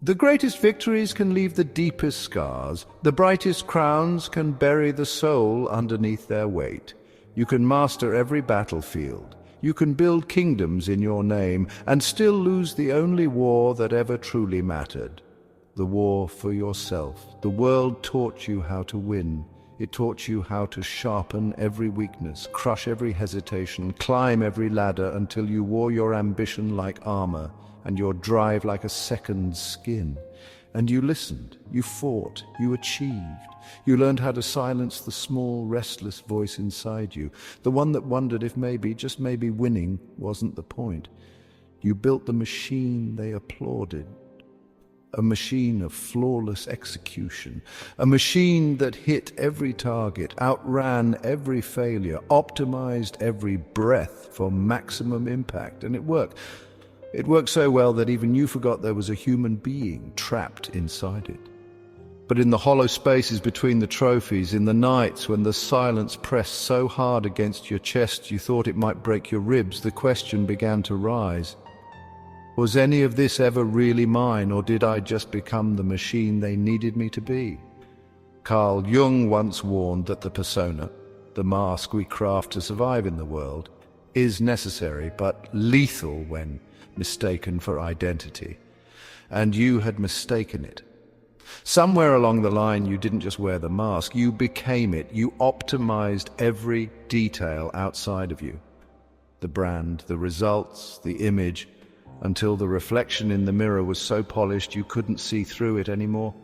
The greatest victories can leave the deepest scars. The brightest crowns can bury the soul underneath their weight. You can master every battlefield. You can build kingdoms in your name and still lose the only war that ever truly mattered. The war for yourself. The world taught you how to win. It taught you how to sharpen every weakness, crush every hesitation, climb every ladder until you wore your ambition like armor and your drive like a second skin. And you listened, you fought, you achieved. You learned how to silence the small, restless voice inside you, the one that wondered if maybe, just maybe, winning wasn't the point. You built the machine they applauded. A machine of flawless execution, a machine that hit every target, outran every failure, optimized every breath for maximum impact, and it worked. It worked so well that even you forgot there was a human being trapped inside it. But in the hollow spaces between the trophies, in the nights when the silence pressed so hard against your chest you thought it might break your ribs, the question began to rise. Was any of this ever really mine, or did I just become the machine they needed me to be? Carl Jung once warned that the persona, the mask we craft to survive in the world, is necessary but lethal when mistaken for identity. And you had mistaken it. Somewhere along the line you didn't just wear the mask, you became it. You optimized every detail outside of you. The brand, the results, the image, until the reflection in the mirror was so polished you couldn't see through it anymore.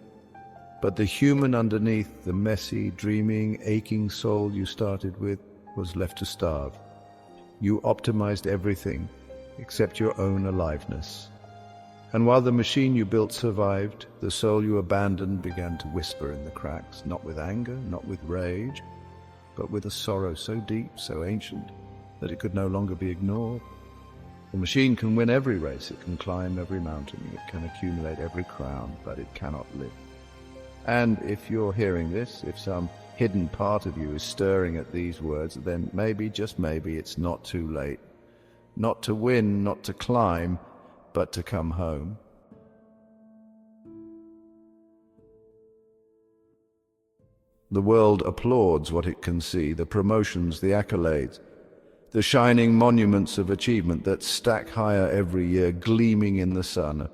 But the human underneath, the messy, dreaming, aching soul you started with, was left to starve. You optimized everything except your own aliveness. And while the machine you built survived, the soul you abandoned began to whisper in the cracks, not with anger, not with rage, but with a sorrow so deep, so ancient, that it could no longer be ignored. The machine can win every race, it can climb every mountain, it can accumulate every crown, but it cannot live. And if you're hearing this, if some hidden part of you is stirring at these words, then maybe, just maybe, it's not too late. Not to win, not to climb, but to come home. The world applauds what it can see, the promotions, the accolades, the shining monuments of achievement that stack higher every year, gleaming in the sun.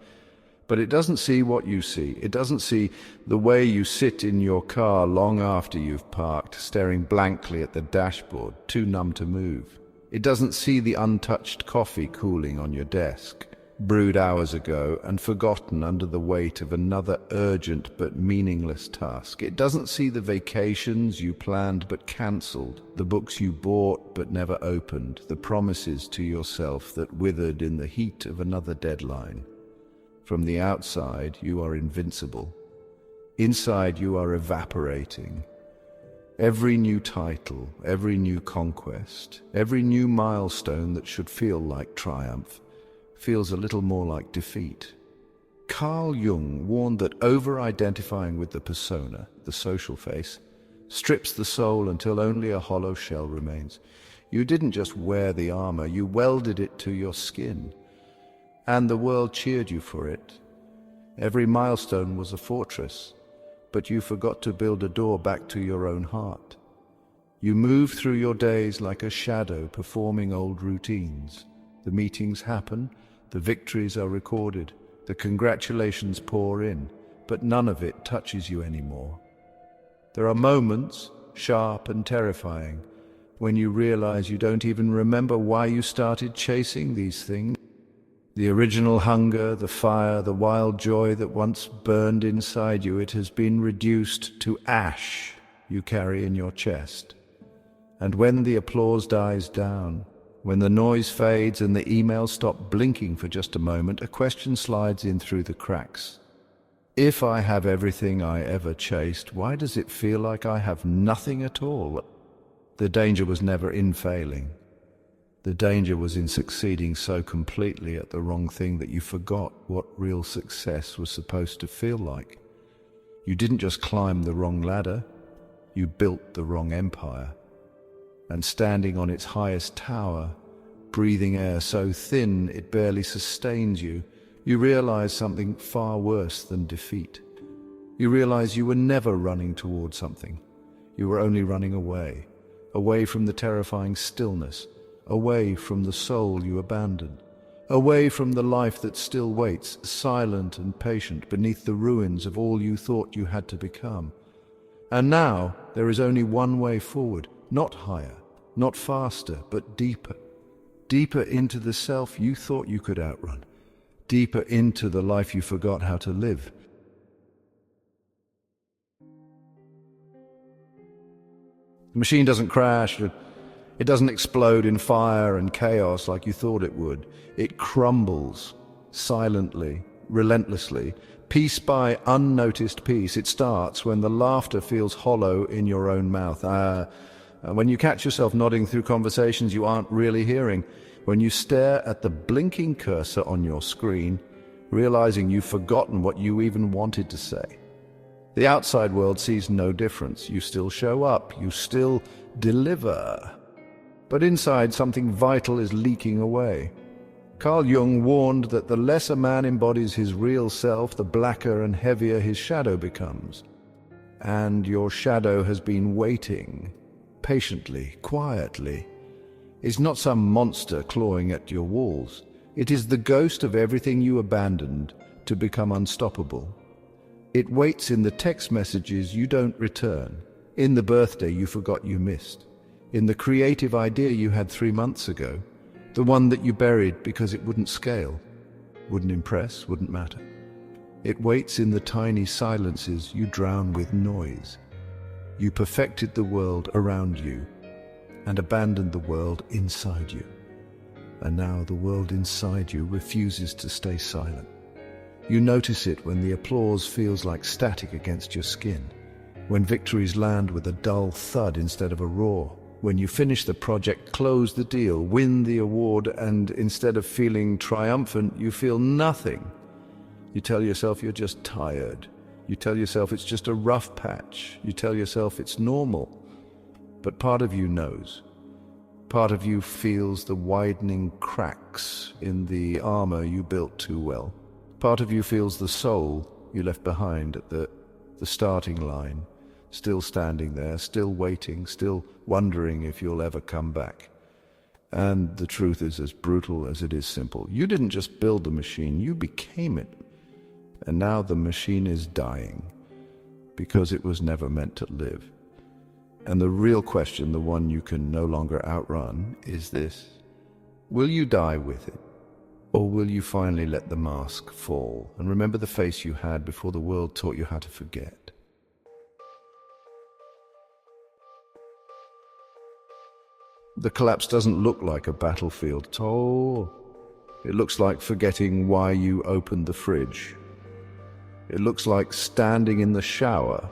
But it doesn't see what you see. It doesn't see the way you sit in your car long after you've parked, staring blankly at the dashboard, too numb to move. It doesn't see the untouched coffee cooling on your desk, brewed hours ago and forgotten under the weight of another urgent but meaningless task. It doesn't see the vacations you planned but cancelled, the books you bought but never opened, the promises to yourself that withered in the heat of another deadline. From the outside, you are invincible. Inside, you are evaporating. Every new title, every new conquest, every new milestone that should feel like triumph feels a little more like defeat. Carl Jung warned that over-identifying with the persona, the social face, strips the soul until only a hollow shell remains. You didn't just wear the armor, you welded it to your skin. And the world cheered you for it. Every milestone was a fortress, but you forgot to build a door back to your own heart. You moved through your days like a shadow performing old routines. The meetings happen, the victories are recorded, the congratulations pour in, but none of it touches you anymore. There are moments, sharp and terrifying, when you realize you don't even remember why you started chasing these things. The original hunger, the fire, the wild joy that once burned inside you, it has been reduced to ash you carry in your chest. And when the applause dies down, when the noise fades and the emails stop blinking for just a moment, a question slides in through the cracks. If I have everything I ever chased, why does it feel like I have nothing at all? The danger was never in failing. The danger was in succeeding so completely at the wrong thing that you forgot what real success was supposed to feel like. You didn't just climb the wrong ladder, you built the wrong empire. And standing on its highest tower, breathing air so thin it barely sustains you, You realize something far worse than defeat. You realize you were never running toward something. You were only running away, away from the terrifying stillness, away from the soul you abandoned, away from the life that still waits, silent and patient, beneath the ruins of all you thought you had to become. And now there is only one way forward, not higher, not faster, but deeper. Deeper into the self you thought you could outrun, deeper into the life you forgot how to live. The machine doesn't crash, it doesn't explode in fire and chaos like you thought it would. It crumbles, silently, relentlessly, piece by unnoticed piece. It starts when the laughter feels hollow in your own mouth. When you catch yourself nodding through conversations you aren't really hearing. When you stare at the blinking cursor on your screen, realizing you've forgotten what you even wanted to say. The outside world sees no difference. You still show up, you still deliver. But inside, something vital is leaking away. Carl Jung warned that the less a man embodies his real self, the blacker and heavier his shadow becomes. And your shadow has been waiting, patiently, quietly. It's not some monster clawing at your walls. It is the ghost of everything you abandoned to become unstoppable. It waits in the text messages you don't return, in the birthday you forgot you missed, in the creative idea you had 3 months ago, the one that you buried because it wouldn't scale, wouldn't impress, wouldn't matter. It waits in the tiny silences you drown with noise. You perfected the world around you and abandoned the world inside you. And now the world inside you refuses to stay silent. You notice it when the applause feels like static against your skin, when victories land with a dull thud instead of a roar, when you finish the project, close the deal, win the award, and instead of feeling triumphant, you feel nothing. You tell yourself you're just tired. You tell yourself it's just a rough patch. You tell yourself it's normal. But part of you knows. Part of you feels the widening cracks in the armor you built too well. Part of you feels the soul you left behind at the starting line, still standing there, still waiting, still wondering if you'll ever come back. And the truth is as brutal as it is simple. You didn't just build the machine, you became it. And now the machine is dying because it was never meant to live. And the real question, the one you can no longer outrun, is this: will you die with it? Or will you finally let the mask fall and remember the face you had before the world taught you how to forget? The collapse doesn't look like a battlefield at all. It looks like forgetting why you opened the fridge. It looks like standing in the shower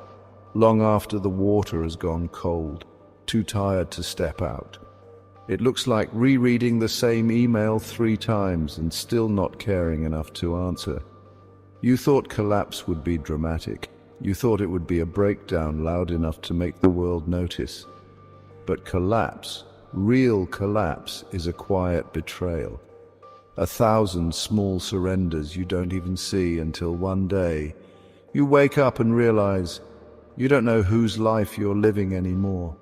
long after the water has gone cold, too tired to step out. It looks like rereading the same email 3 times and still not caring enough to answer. You thought collapse would be dramatic. You thought it would be a breakdown loud enough to make the world notice. But collapse, real collapse, is a quiet betrayal. 1,000 small surrenders you don't even see until one day you wake up and realize you don't know whose life you're living anymore.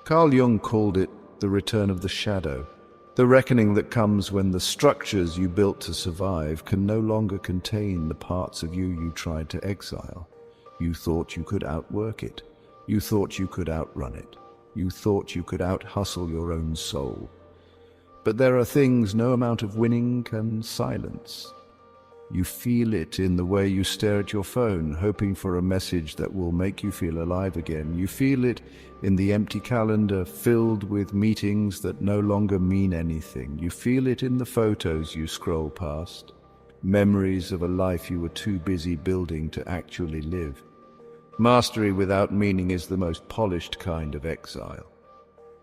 Carl Jung called it the return of the shadow, the reckoning that comes when the structures you built to survive can no longer contain the parts of you tried to exile. You thought you could outwork it. You thought you could outrun it. You thought you could out-hustle your own soul. But there are things no amount of winning can silence. You feel it in the way you stare at your phone, hoping for a message that will make you feel alive again. You feel it in the empty calendar filled with meetings that no longer mean anything. You feel it in the photos you scroll past, memories of a life you were too busy building to actually live. Mastery without meaning is the most polished kind of exile.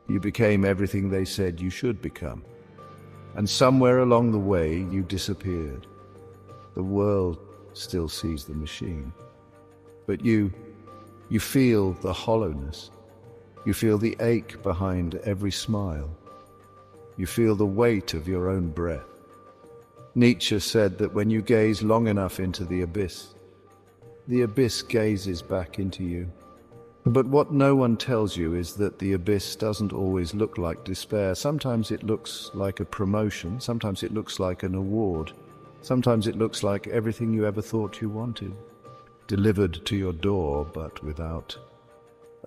You became everything they said you should become. And somewhere along the way, you disappeared. The world still sees the machine. But you feel the hollowness. You feel the ache behind every smile. You feel the weight of your own breath. Nietzsche said that when you gaze long enough into the abyss gazes back into you. But what no one tells you is that the abyss doesn't always look like despair. Sometimes it looks like a promotion, sometimes it looks like an award, sometimes it looks like everything you ever thought you wanted, delivered to your door, but without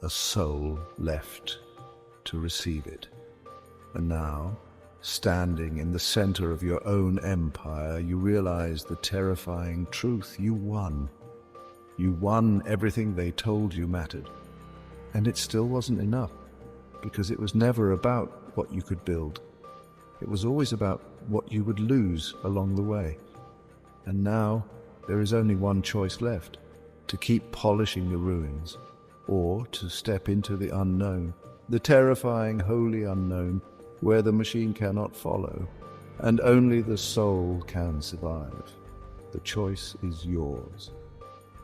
a soul left to receive it. And now, standing in the center of your own empire, you realize the terrifying truth. You won. You won everything they told you mattered. And it still wasn't enough, because it was never about what you could build. It was always about what you would lose along the way. And now there is only one choice left: to keep polishing the ruins, or to step into the unknown, the terrifying, holy unknown, where the machine cannot follow, and only the soul can survive. The choice is yours.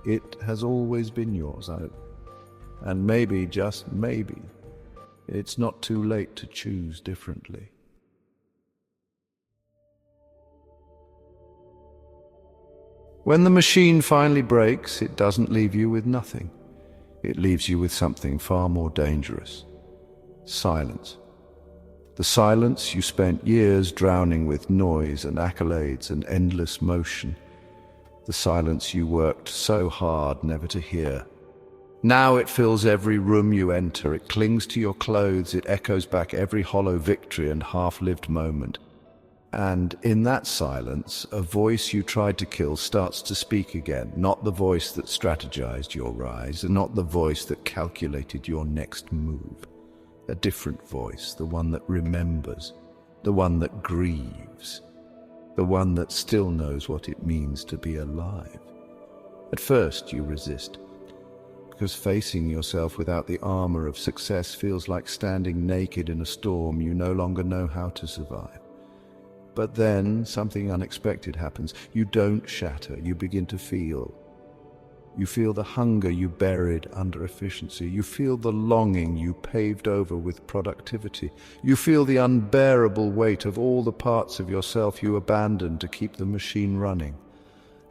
It has always been yours, and maybe, just maybe, it's not too late to choose differently. When the machine finally breaks, it doesn't leave you with nothing. It leaves you with something far more dangerous: silence. The silence you spent years drowning with noise and accolades and endless motion. The silence you worked so hard never to hear. Now it fills every room you enter. It clings to your clothes. It echoes back every hollow victory and half-lived moment. And in that silence, a voice you tried to kill starts to speak again. Not the voice that strategized your rise, and not the voice that calculated your next move. A different voice, the one that remembers, the one that grieves, the one that still knows what it means to be alive. At first you resist, because facing yourself without the armor of success feels like standing naked in a storm you no longer know how to survive. But then something unexpected happens. You don't shatter, you begin to feel. You feel the hunger you buried under efficiency. You feel the longing you paved over with productivity. You feel the unbearable weight of all the parts of yourself you abandoned to keep the machine running.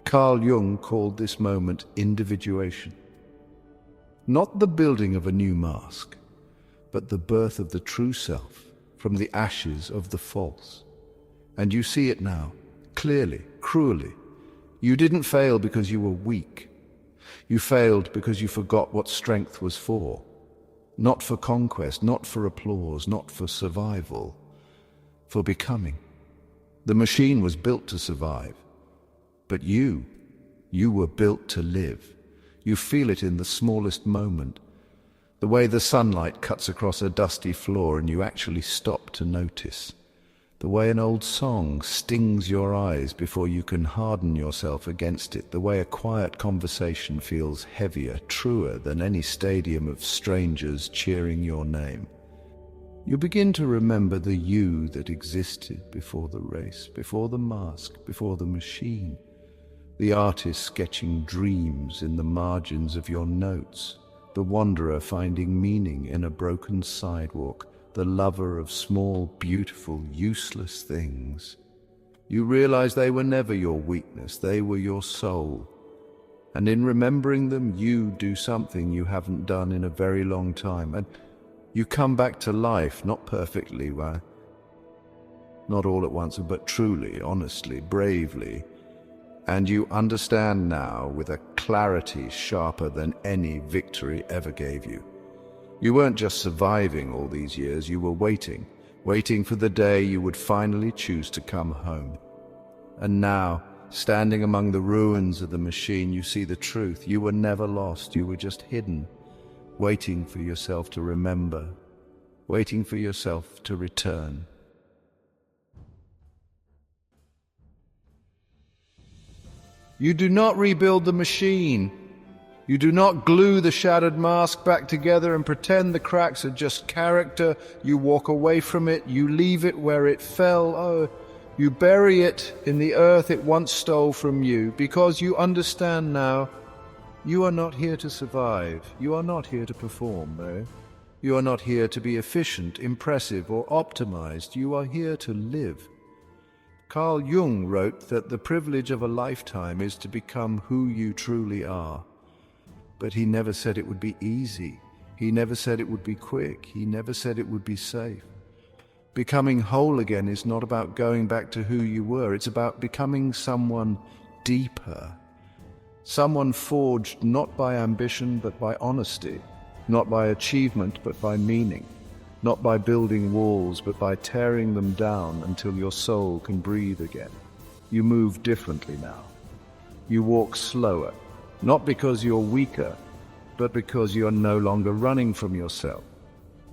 Carl Jung called this moment individuation. Not the building of a new mask, but the birth of the true self from the ashes of the false. And you see it now, clearly, cruelly. You didn't fail because you were weak. You failed because you forgot what strength was for. Not for conquest, not for applause, not for survival, for becoming. The machine was built to survive, but you were built to live. You feel it in the smallest moment, the way the sunlight cuts across a dusty floor and you actually stop to notice. The way an old song stings your eyes before you can harden yourself against it. The way a quiet conversation feels heavier, truer than any stadium of strangers cheering your name. You begin to remember the you that existed before the race, before the mask, before the machine. The artist sketching dreams in the margins of your notes. The wanderer finding meaning in a broken sidewalk. The lover of small, beautiful, useless things. You realize they were never your weakness, they were your soul. And in remembering them, you do something you haven't done in a very long time. And you come back to life, not perfectly, not all at once, but truly, honestly, bravely. And you understand now with a clarity sharper than any victory ever gave you. You weren't just surviving all these years, you were waiting for the day you would finally choose to come home. And now, standing among the ruins of the machine, you see the truth. You were never lost, you were just hidden, waiting for yourself to remember, waiting for yourself to return. You do not rebuild the machine. You do not glue the shattered mask back together and pretend the cracks are just character. You walk away from it, you leave it where it fell. You bury it in the earth it once stole from you, because you understand now, you are not here to survive. You are not here to perform, You are not here to be efficient, impressive, or optimized. You are here to live. Carl Jung wrote that the privilege of a lifetime is to become who you truly are. But he never said it would be easy. He never said it would be quick. He never said it would be safe. Becoming whole again is not about going back to who you were. It's about becoming someone deeper. Someone forged not by ambition but by honesty, not by achievement but by meaning, not by building walls but by tearing them down until your soul can breathe again. You move differently now. You walk slower, not because you're weaker, but because you're no longer running from yourself.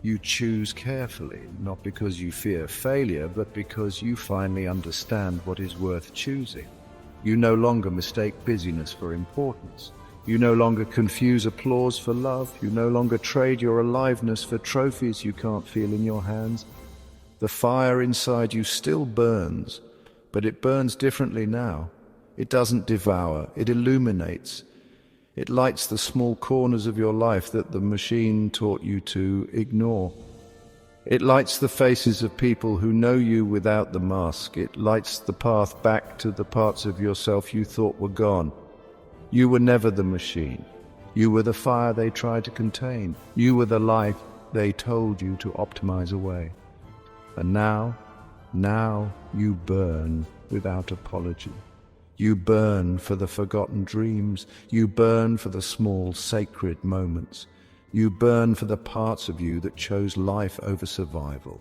You choose carefully, not because you fear failure, but because you finally understand what is worth choosing. You no longer mistake busyness for importance. You no longer confuse applause for love. You no longer trade your aliveness for trophies you can't feel in your hands. The fire inside you still burns, but it burns differently now. It doesn't devour, it illuminates. It lights the small corners of your life that the machine taught you to ignore. It lights the faces of people who know you without the mask. It lights the path back to the parts of yourself you thought were gone. You were never the machine. You were the fire they tried to contain. You were the life they told you to optimize away. And now you burn without apology. You burn for the forgotten dreams. You burn for the small, sacred moments. You burn for the parts of you that chose life over survival.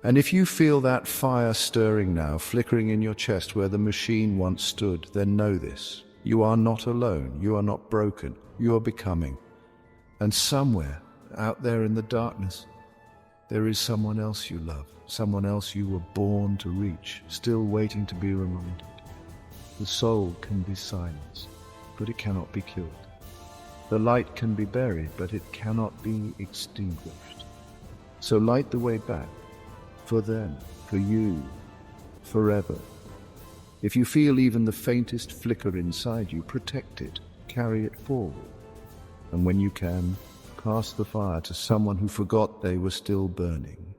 And if you feel that fire stirring now, flickering in your chest where the machine once stood, then know this. You are not alone. You are not broken. You are becoming. And somewhere out there in the darkness, there is someone else you love, someone else you were born to reach, still waiting to be reminded. The soul can be silenced, but it cannot be killed. The light can be buried, but it cannot be extinguished. So light the way back, for them, for you, forever. If you feel even the faintest flicker inside you, protect it, carry it forward. And when you can, pass the fire to someone who forgot they were still burning.